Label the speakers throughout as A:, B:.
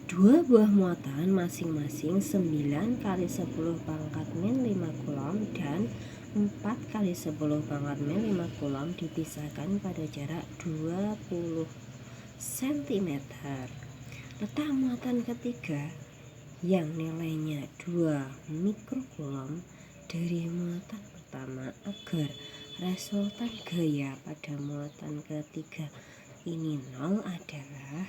A: Dua buah muatan masing-masing 9 kali 10 pangkat min 5 coulomb dan 4 kali 10 pangkat min 5 coulomb dipisahkan pada jarak 20 cm. Letak muatan ketiga yang nilainya 2 mikrocoulomb dari muatan pertama agar resultan gaya pada muatan ketiga ini 0 adalah,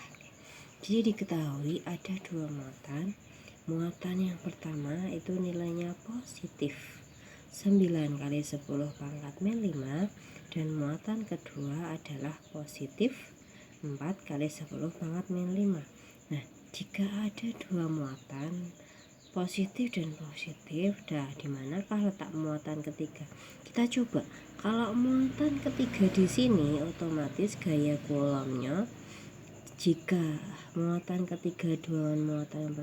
A: jadi diketahui ada dua muatan. Muatan yang pertama itu nilainya positif 9 kali 10 pangkat min 5 dan muatan kedua adalah positif 4 kali 10 pangkat min 5. Nah, jika ada dua muatan positif dan positif, di manakah letak muatan ketiga? Kita coba. Kalau muatan ketiga di sini, otomatis gaya coulombnya, jika muatan ketiga dengan muatan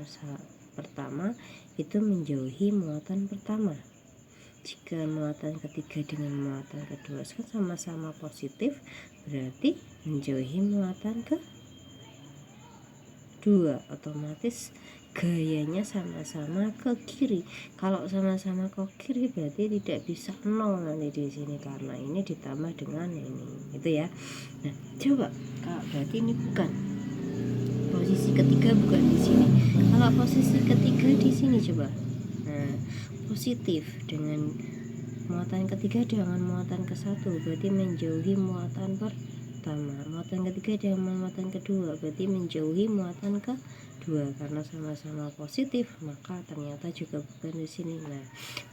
A: pertama itu menjauhi muatan pertama. Jika muatan ketiga dengan muatan kedua sama-sama positif, berarti menjauhi muatan kedua, otomatis gayanya sama-sama ke kiri. Kalau sama-sama ke kiri berarti tidak bisa 0 nanti di sini karena ini ditambah dengan ini, gitu ya. Nah, coba kalau berarti ini bukan posisi ketiga, bukan di sini. Kalau posisi ketiga di sini coba. Nah, positif dengan muatan ketiga dengan muatan ke satu berarti menjauhi muatan pertama. Muatan ketiga dengan muatan kedua berarti menjauhi muatan kedua karena sama-sama positif, maka ternyata juga bukan di sini. Nah,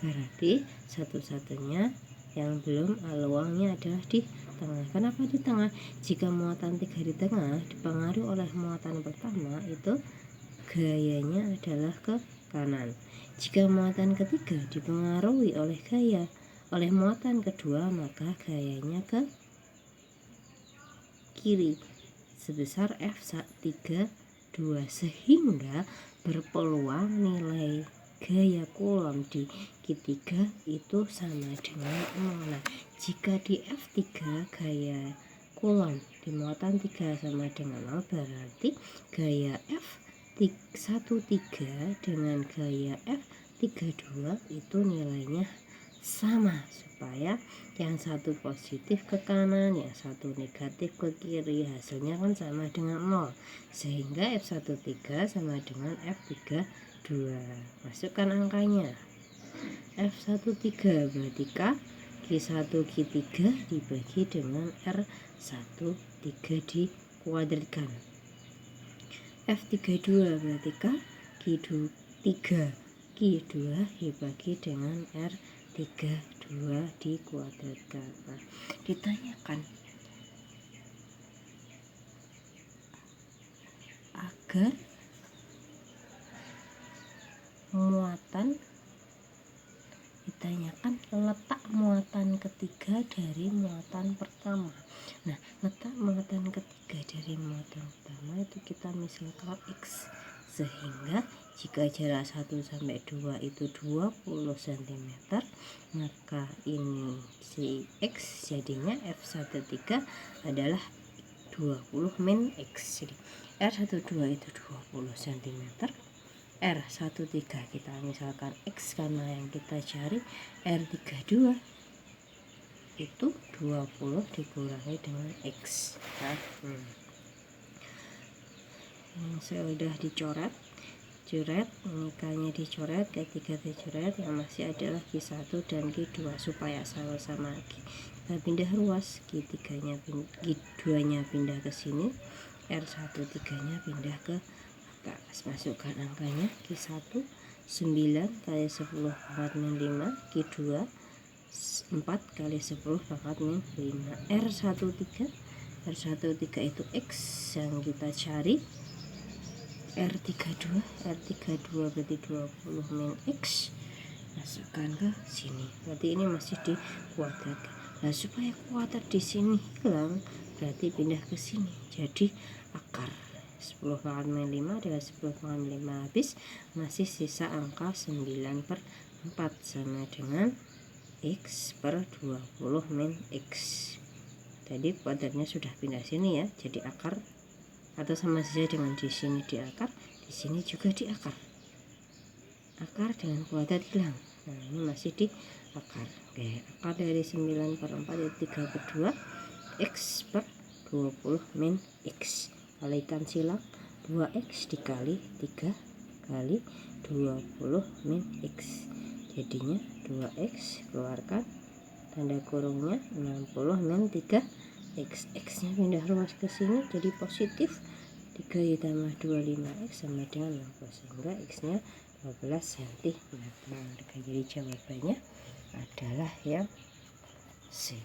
A: berarti satu-satunya yang belum luangnya adalah di tengah. Kenapa di tengah? Jika muatan 3 di tengah dipengaruhi oleh muatan pertama, itu gayanya adalah ke kanan. Jika muatan ketiga dipengaruhi oleh muatan kedua, maka gayanya ke kiri sebesar F32, sehingga berpeluang nilai gaya coulomb di Q3 itu sama dengan 0. Nah, jika di F3 gaya coulomb di muatan 3 sama dengan 0, berarti gaya F13 dengan gaya F32 itu nilainya sama, supaya yang satu positif ke kanan, yang satu negatif ke kiri, hasilnya kan sama dengan 0, sehingga F13 sama dengan F32. Masukkan angkanya. F13 berarti Q1 Q3 dibagi dengan R13 dikuadratkan. F32 berarti Q2 dibagi dengan R32 dikuadratkan. Nah, ditanyakan agar letak muatan ketiga dari muatan pertama. Nah, letak muatan ketiga dari muatan pertama itu kita misalkan X, sehingga jika jarak 1 sampai 2 itu 20 cm, maka ini si X jadinya F13 adalah 20 min X. Jadi R12 itu 20 cm, R13 kita misalkan X karena yang kita cari, R32 itu 20 dikurangi dengan X. Nah, saya udah dicoret, angkanya dicoret, ketika dicoret yang masih adalah Q1 dan Q2 supaya sama-sama kita pindah ruas. Q2 nya pindah ke sini, R13 nya pindah ke atas. Masukkan angkanya. Q1 9 kali 10 pangkat min 5, Q2 4 kali 10 pangkat min 5. R13 itu X yang kita cari, R32 berarti 20 min X. Masukkan ke sini, berarti ini masih dikuadratkan. Nah, supaya kuadrat di sini hilang, berarti pindah ke sini, jadi akar 10 pangkat min 5 adalah 10 pangkat min 5 habis, masih sisa angka 9/4 sama dengan X per 20 min X. Tadi kuadratnya sudah pindah sini ya, jadi akar atau sama saja dengan di sini di akar, di Di sini juga di akar dengan kuadrat hilang. Nah, ini masih di akar. Oke, akar dari 9/4 itu 3/2 X per 20 min X. Kalikan silang 2X dikali 3 kali 20 min X. Jadinya 2X, keluarkan tanda kurungnya, 60 min 3 X. X nya pindah ruas ke sini jadi positif. 3 ditambah 25X sama dengan 60, sehingga X nya 12 cm. Jadi jawabannya adalah yang C.